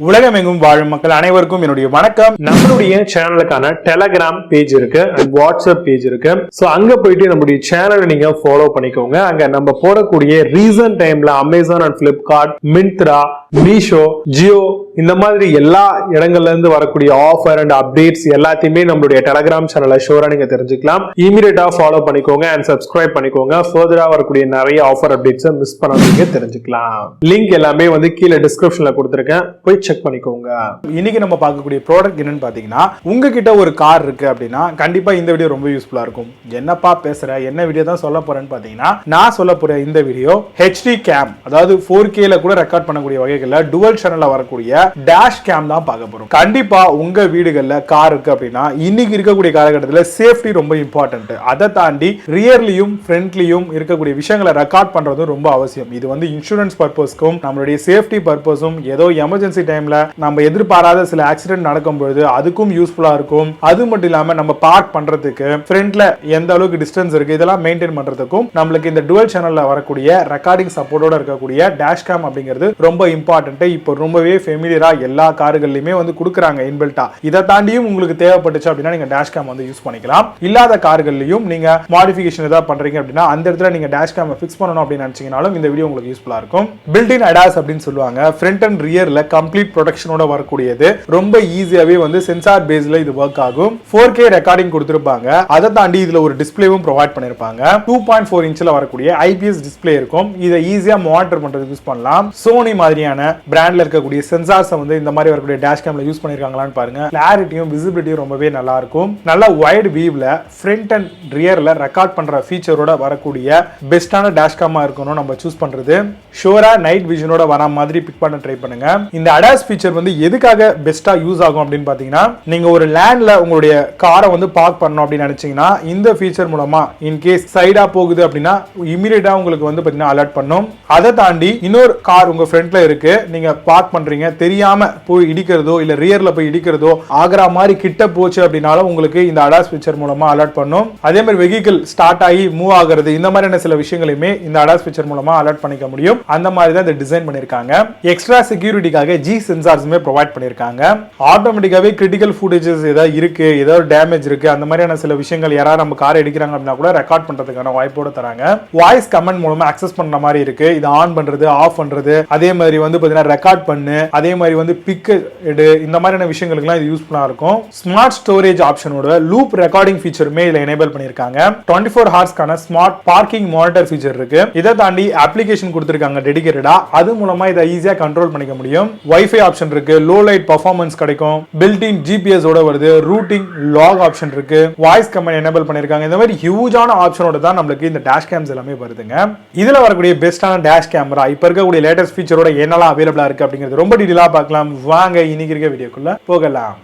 உலகமெங்கும் வாழும் மக்கள் அனைவருக்கும் என்னுடைய வணக்கம். நம்மளுடைய சேனலுக்கான டெலகிராம் பேஜ் இருக்கு அண்ட் வாட்ஸ்அப் பேஜ் இருக்கு. சோ அங்க போயிட்டு நம்மளுடைய சேனலை நீங்க ஃபாலோ பண்ணிக்கோங்க. அங்க நம்ம போடக்கூடிய ரீசன்ட் டைம்ல Amazon and Flipkart, Myntra, Meesho, Jio இந்த மாதிரி எல்லா இடங்கள்ல இருந்து வரக்கூடிய ஆஃபர் அண்ட் அப்டேட்ஸ் எல்லாத்தையுமே நம்மளுடைய டெலகிராம் சேனல்ல ஷோரா நீங்க தெரிஞ்சுக்கலாம். இமீடியட்டா ஃபாலோ பண்ணிக்கோங்க அண்ட் சப்ஸ்கிரைப் பண்ணிக்கோங்க. ஃபர்தரா வரக்கூடிய நிறைய ஆஃபர் அப்டேட்ஸ் மிஸ் பண்ணாதீங்க, தெரிஞ்சுக்கலாம். லிங்க் எல்லாமே கீழே டிஸ்கிரிப்ஷன்ல கொடுத்திருக்கேன், போய் செக் பண்ணிக்கோங்க. இன்னைக்கு நம்ம பார்க்கக்கூடிய ப்ராடக்ட் என்னன்னு பாத்தீங்கன்னா, உங்ககிட்ட ஒரு கார் இருக்கு அப்படின்னா கண்டிப்பா இந்த வீடியோ ரொம்ப யூஸ்ஃபுல்லா இருக்கும். என்னப்பா பேசுற, என்ன வீடியோ தான் சொல்ல போறேன்னு பாத்தீங்கன்னா, நான் சொல்ல போற இந்த வீடியோ HD கேம், அதாவது 4K கூட ரெக்கார்ட் பண்ணக்கூடிய வகைகள்ல டுவல் சேனல்ல வரக்கூடிய டேஷ் கேம் தான் பார்க்க போறோம். கண்டிப்பா உங்க வீடுகள்ல கார் இருக்கு அப்படின்னா இன்னைக்கு இருக்கக்கூடிய காலகட்டத்தில் சேஃப்டி ரொம்ப இம்பார்ட்டன்ட். அதை தாண்டி ரியர்லியும் ஃப்ரண்ட்லியும் இருக்கக்கூடிய விஷயங்களை ரெக்கார்ட் பண்றது ரொம்ப அவசியம். இது இன்சூரன்ஸ் பர்பஸ்க்கும் நம்மளுடைய சேஃப்டி பர்பஸும் ஏதோ எமர்ஜென்சி டைம்ல நம்ம எதிர்பாராத சில ஆக்சிடென்ட் நடக்கும்போது அதுக்கும் யூஸ்ஃபுல்லா இருக்கும். அது மட்டும் இல்லாம நம்ம பார்க் பண்றதுக்கு ஃப்ரண்ட்ல எந்த அளவுக்கு டிஸ்டன்ஸ் இருக்கு இதெல்லாம் மெயின்டைன் பண்றதுக்கும் நம்மளுக்கு இந்த டுவல் சேனல்ல வரக்கூடிய ரெக்கார்டிங் சப்போர்ட்டோட இருக்கக்கூடிய டேஷ் கேம் அப்படிங்கிறது ரொம்ப இம்பார்ட்டன்ட். இப்போ ரொம்பவே ஃபெமிலியரா எல்லா கார்கள்லயுமே கொடுக்குறாங்க இன்பில்ட்டா. இதை தாண்டியும் உங்களுக்கு தேவைப்பட்டுச்சு அப்படின்னா நீங்க டேஷ் கேம் யூஸ் பண்ணிக்கலாம். இல்லாத கார்கள்லயும் நீங்க மாடிஃபிகேஷன் ஏதாவது பண்றீங்க அப்படின்னா அந்த இடத்துல நீங்க டேஷ் கேம் ஃபிக்ஸ் பண்ணணும் அப்படின்னு நினைச்சீங்கனாலும் இந்த வீடியோ உங்களுக்கு யூஸ்ஃபுல்லா இருக்கும். பில்ட் இன் அடாஸ் அப்படின்னு சொல்லுவாங்க. ஃப்ரண்ட் அண்ட் ரியர்ல கம்ப்ளீட் ப்ரொடெக்ஷனோட வரக்கூடியது. ரொம்ப ஈஸியாவே சென்சார் பேஸ்ல இது ஒர்க் ஆகும். 4K ரெக்கார்டிங் கொடுத்திருப்பாங்க. அதை தாண்டி இதுல ஒரு டிஸ்ப்ளேவும் ப்ரொவைட் பண்ணிருப்பாங்க. 2.4 இன்ச்ல வரக்கூடிய IPS டிஸ்ப்ளே இருக்கும். இதை ஈஸியா மானிட்டர் பண்றதுக்கு யூஸ் பண்ணலாம். சோனி மாதிரியான பிராண்ட்ல இருக்கக்கூடிய சென்சார்ஸ் இந்த மாதிரி வரக்கூடிய டேஷ் கேம்ல யூஸ் பண்ணிருக்காங்களான்னு பாருங்க. கிளாரிட்டியும் விசிபிலிட்டியும் ரொம்பவே நல்லா இருக்கும். நல்ல வைட் வியூல ஃப்ரண்ட் அண்ட் ரியர்ல ரெக்கார்ட் பண்ற ஃபீச்சரோட வரக்கூடிய பெஸ்டான டேஷ் கேமா இருக்கணும் நம்ம சூஸ் பண்றது. ஷோரா நைட் விஷனோட வர மாதிரி பிக் பண்ண ட்ரை பண்ணுங்க. இந்த அடாஸ் ஃபீச்சர் எதுக்காக பெஸ்டா யூஸ் ஆகும் அப்படின்னு பாத்தீங்கன்னா, நீங்க ஒரு லேண்ட்ல உங்களுடைய காரை பார்க் பண்ணணும் அப்படின்னு நினைச்சீங்கன்னா இந்த ஃபீச்சர் மூலமா இன் கேஸ் சைடா போகுது அப்படின்னா இமிடியேட்டா உங்களுக்கு பாத்தீங்கன்னா அலர்ட் பண்ணும். அதை தாண்டி இன்னொரு கார் உங்க ஃப்ரண்ட்ல இருக்கு, நீங்க பார்க் பண்றீங்க, தெரியாம போய் இடிக்கிறதோ இல்ல ரியர்ல போய் இடிக்கிறதோ ஆகிற மாதிரி கிட்ட போச்சு அப்படின்னாலும் உங்களுக்கு இந்த அடாஸ் ஃபீச்சர் மூலமா அலர்ட் பண்ணும். அதே மாதிரி வெஹிக்கிள் ஸ்டார்ட் ஆகி மூவ் ஆகிறது இந்த மாதிரியான சில விஷயங்களையுமே இந்த அடாஸ் ஃபீச்சர் மூலமா அலர்ட் பண்ணிக்க முடியும். அந்த மாதிரி தான் இதை டிசைன் பண்ணிருக்காங்க. எக்ஸ்ட்ரா செக்யூரிட்டிக்காக G சென்சார்ஸ்மே ப்ரொவைட் பண்ணிருக்காங்க. ஆட்டோமேட்டிக்காவே கிரிட்டிக்கல் ஃபுட்டேஜஸ் ஏதாவது இருக்கு, ஏதாவது டேமேஜ் இருக்கு, அந்த மாதிரியான சில விஷயங்கள் யாராவது நம்ம காரை எடுக்கிறாங்க அப்படின்னா கூட ரெக்கார்ட் பண்றதுக்கான வாய்ப்போட தராங்க. வாய்ஸ் கமெண்ட் மூலமா அக்சஸ் பண்ற மாதிரி இருக்கு. இது ஆன் பண்றது, ஆஃப் பண்றது, அதே மாதிரி பாத்தீங்கன்னா ரெக்கார்ட் பண்ணு, அதே மாதிரி பிக் எடு, இந்த மாதிரியான விஷயங்களுக்குலாம் இது யூஸ்ஃபுல்லா இருக்கும். ஸ்மார்ட் ஸ்டோரேஜ் ஆப்ஷனோட லூப் ரெக்கார்டிங் ஃபீச்சருமே இதுல எனேபிள் பண்ணிருக்காங்க. 24 ஹார்ஸ்க்கான ஸ்மார்ட் பார்க்கிங் மானிட்டர் ஃபீச்சர் இருக்கு. இதை தாண்டி அப்ளிகேஷன் கொடுத்திருக்காங்க டெடிகேட்டடா. அது மூலமா இதை ஈஸியா கண்ட்ரோல் பண்ணிக்க முடியும். வைஃபை ஆப்ஷன் இருக்கு, லோ லைட் பர்ஃபார்மன்ஸ் கிடைக்கும், பில்ட் இன் GPS ஓட வருது, ரூட்டிங் லாக் ஆப்ஷன் இருக்கு, வாய்ஸ் கமெண்ட் எனேபிள் பண்ணிருக்காங்க. இந்த மாதிரி ஹியூஜான ஆப்ஷனோட தான் நமக்கு இந்த டேஷ் கேம்ஸ் எல்லாமே வருதுங்க. இதுல வரக்கூடிய பெஸ்டான டேஷ் கேமரா இப்ப இருக்கக்கூடிய லேட்டஸ்ட் ஃபீச்சரோட என்னெல்லாம் அவைலபிளா இருக்கு அப்படிங்கிறது ரொம்ப டீடைலா பார்க்கலாம். வாங்க இன்னைக்கு இருக்க வீடியோக்குள்ள போகலாம்.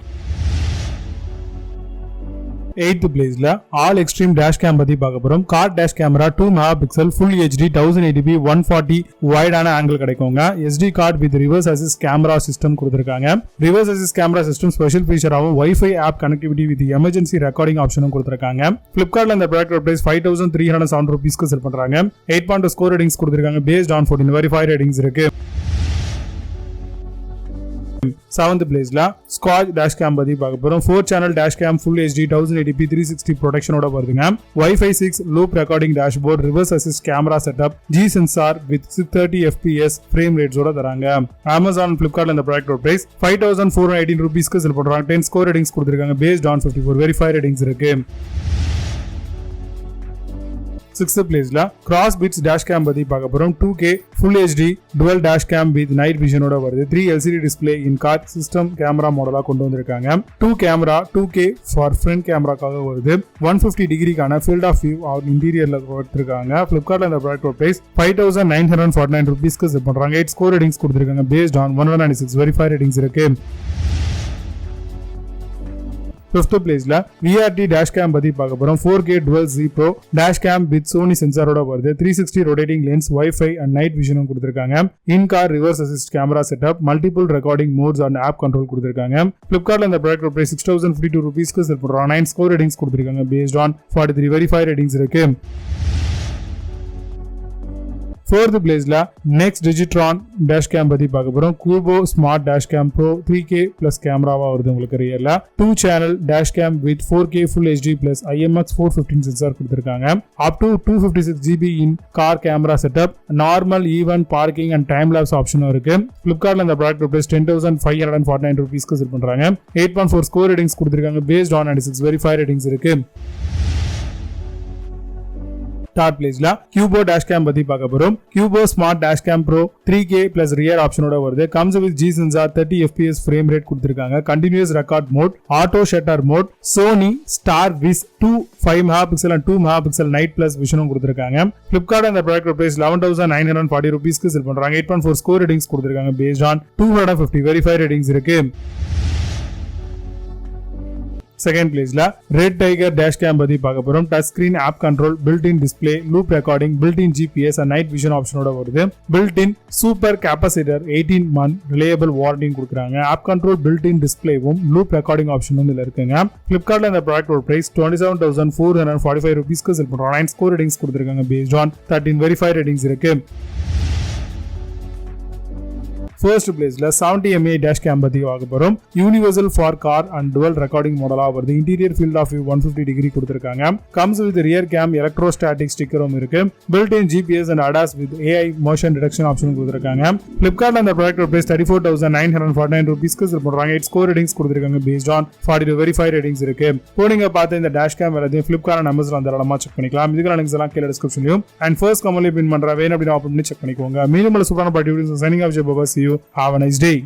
8th பிளேஸ்ல Allextreme dash cam பத்தி பார்க்க போறோம். Car dash camera 2 megapixel full HD 1080p 140 வைடான ஆங்கிள் கிடைக்குங்க. SD card with reverse assist camera system கொடுத்திருக்காங்க. Reverse assist camera system special ஃபீச்சராகவும் wifi app connectivity with emergency recording ஆப்ஷனும் கொடுத்திருக்காங்க. Flipkartல இந்த ப்ராடக்ட் பிரைஸ் 5307 ரூபீஸ்க்கு செல் பண்றாங்க. 8.2 ஸ்கோர் ரேட்டிங்ஸ் கொடுத்திருக்காங்க. பேஸ்ட் ஆன் 14 வெரிஃபைட் ரேட்டிங்ஸ் இருக்கு. 7th பிளேஸ்ல Skog dash cam பத்தி பார்க்க போறோம். 4 channel dash cam full HD 1080p 360 ப்ரொடெக்ஷனோட வருதுங்க. Wi-Fi 6 loop recording dashboard, reverse assist camera setup, G sensor with 630 fps frame rates ஓட தராங்க. Amazon Flipkartல இந்த ப்ராடக்ட் பிரைஸ் 5418 ரூபீஸ்க்கு செல் பண்றாங்க. 10 ஸ்கோர் ரேட்டிங்ஸ் கொடுத்திருக்காங்க. பேஸ்ட் ஆன் 54 வெரிஃபைட் ரேட்டிங்ஸ் இருக்கு. 6th பிளேஸ்ல Crossbeats dash cam பத்தி பார்க்க போறோம். 2K full HD dual dash cam with night vision ஓட வருது. 3 LCD display in car system camera மாடலா கொண்டு வந்திருக்காங்க. 2 கேமரா 2K for front கேமராக்காக வருது. 150 டிகிரிக்கான field of view இன்டீரியர்ல கொடுத்திருக்காங்க. Flipkartல இந்த ப்ராடக்ட் பிரைஸ் 5949 ரூபீஸ்க்கு செல் பண்றாங்க. 8 ஸ்கோர் ரேட்டிங்ஸ் கொடுத்திருக்காங்க. பேஸ்ட் ஆன் 196 வெரிஃபைட் ரேட்டிங்ஸ் இருக்கு. 5th பிளேஸ்ல VRT dash cam பத்தி பார்க்க போறோம். 4K dual Z Pro dash cam with Sony சென்சாரோட வருது. 360 rotating lens, Wi-Fi and night vision கொடுத்திருக்காங்க. in-car reverse assist camera setup, multiple recording modes and app control கொடுத்திருக்காங்க. Flipkartல இந்த ப்ராடக்ட் பிரைஸ் 6052 ரூபீஸ்க்கு செல் பண்றாங்க. 9 score ratings கொடுத்திருக்காங்க. பேஸ்ட் ஆன் 43 வெரிஃபைட் ரேட்டிங்ஸ் இருக்கு. 4th பிளேஸ்ல Nexdigitron Dashcam பத்தி பார்க்க போறோம். Qubo Smart Dashcam Pro 3K plus கேமராவா வருது உங்களுக்கு ரியர்ல. 2 channel Dashcam with 4K Full HD plus IMX 415 sensor கொடுத்திருக்காங்க. up to 256 GB in car camera setup, normal even parking and time lapse ஆப்ஷனும் இருக்கு. Flipkartல இந்த ப்ராடக்ட் பிரைஸ் 10,549 ரூபீஸ்க்கு செல் பண்றாங்க. 8.4 score ratings கொடுத்திருக்காங்க. based on 96 verify ratings இருக்கு. Third placeல Qubo Dashcam பத்தி பார்க்க போறோம். Qubo Smart Dashcam Pro 3K plus rear ஆப்ஷனோட வருது. comes with G sensor, 30 fps frame rate கொடுத்திருக்காங்க. continuous record mode, auto shutter mode, Sony Star Viz 2 5 megapixel and 2 megapixel night plus vision கொடுத்திருக்காங்க. Flipkart அந்த product price 11,940 ரூபீஸ்க்கு sell பண்றாங்க. 8.4 score ratings கொடுத்திருக்காங்க. based on 250 verify ratings இருக்கு. Second பிளேஸ்ல Redtiger Dashcam பத்தி பார்க்க போறோம். Touch screen, app control, built-in display, loop recording, built-in GPS and night vision ஆப்ஷனோட வருது. built-in super capacitor 18 month reliable warranty கொடுக்குறாங்க. ஆப் கண்ட்ரோல், built-in displayவும் loop recording ஆப்ஷனும் இதுல இருக்குங்க. Flipkartல இந்த ப்ராடக்ட் பிரைஸ் 27,445 ரூபீஸ்க்கு செல் பண்றோம். 9 ஸ்கோர் ரேட்டிங்ஸ் கொடுத்திருக்காங்க. based on 13 வெரிஃபை ரேட்டிங்ஸ் இருக்கு. ஃபர்ஸ்ட் பிளேஸ்ல 70 mAh Dashcam பத்தி பார்க்க போறோம். Universal for car and dual recording மாடலா வருது. Interior field of view 150 degree கொடுத்திருக்காங்க. Comes with rear cam, electrostatic ஸ்டிக்கரும் இருக்கு. built-in GPS and ADAS with AI motion detection option கொடுத்திருக்காங்க. Flipkartல இந்த ப்ராடக்ட் பிரைஸ் 34,949 ரூபீஸ்க்கு செல் பண்றாங்க. 8 ஸ்கோர் ரேட்டிங்ஸ் கொடுத்திருக்காங்க. based on 42 வெரிஃபை ரேட்டிங்ஸ் இருக்கு. போனிங்க பார்த்து இந்த Dashcam எல்லாத்தையும் Flipkart நம்பர்ஸ்ல தாராளமா செக் பண்ணிக்கலாம். இதுக்கான லிங்க்ஸ் எல்லாம் கீழ டிஸ்கிரிப்ஷன்லயும் அண்ட் ஃபர்ஸ்ட் கமெண்ட்ல பின் பண்ற வேணும் அப்படின்னு ஆப்ஷன் பண்ணி செக் பண்ணிக்கோங்க. மீண்டும் சூப்பரான party signing off Jai Baba. see you. Have a nice day.